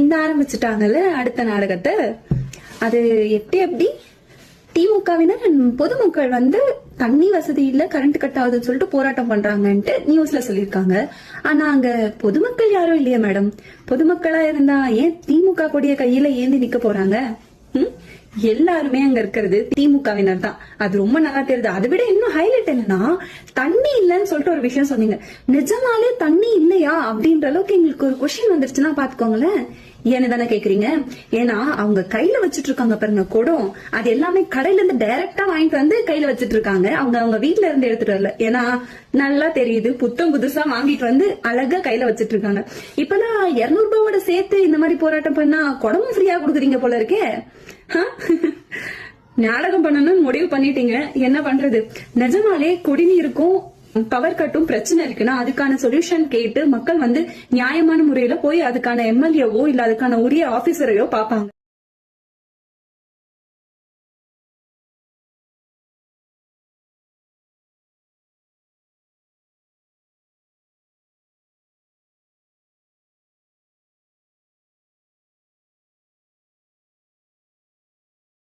இந்த ஆரம்பிச்சுட்டாங்கல்ல அடுத்த நாடகத்தை. அது எப்படி திமுகவினர் பொதுமக்கள் வந்து தண்ணி வசதி இல்ல, கரண்ட் கட் ஆகுதுன்னு சொல்லிட்டு போராட்டம் பண்றாங்கன்ட்டு நியூஸ்ல சொல்லிருக்காங்க. ஆனா அங்க பொதுமக்கள் யாரும் இல்லையா மேடம்? பொதுமக்களா இருந்தா ஏன் திமுக கொடிய கையில ஏந்தி நிக்க போறாங்க? எல்லாருமே அங்க இருக்கிறது திமுகவினர் தான். அது ரொம்ப நல்லா தெரியுது. அதை விட இன்னும் ஹைலைட் என்னன்னா, தண்ணி இல்லன்னு சொல்லிட்டு ஒரு விஷயம் சொன்னீங்க. நிஜமாலே தண்ணி இல்லையா அப்படின்ற அளவுக்கு எங்களுக்கு ஒரு கொஸ்டின் வந்துருச்சுன்னா பாத்துக்கோங்களேன். ஏன்னு தானே கேக்குறீங்க? ஏன்னா அவங்க கையில வச்சிட்டு இருக்காங்க பாருங்க குடம், அது எல்லாமே கடையில இருந்து டைரக்டா வாங்கிட்டு வந்து கையில வச்சிட்டு இருக்காங்க. அவங்க வீட்டுல இருந்து எடுத்துட்டு வரல. ஏன்னா நல்லா தெரியுது, புத்தம் புதுசா வாங்கிட்டு வந்து அழகா கையில வச்சிட்டு இருக்காங்க. இப்பதான் 200 ரூபாயோட சேர்த்து இந்த மாதிரி போராட்டம் பண்ணா குடமும் ஃப்ரீயா கொடுக்குறீங்க போல இருக்கே. நாடகம் பண்ணணும்னு முடிவு பண்ணிட்டீங்க, என்ன பண்றது? நிஜமாலே குடிநீருக்கும் பவர் கட்டும் பிரச்சனை இருக்குன்னா அதுக்கான சொல்யூஷன் கேட்டு மக்கள் வந்து நியாயமான முறையில போய் அதுக்கான எம்எல்ஏவோ இல்ல அதுக்கான உரிய ஆபீசரையோ பாப்பாங்க.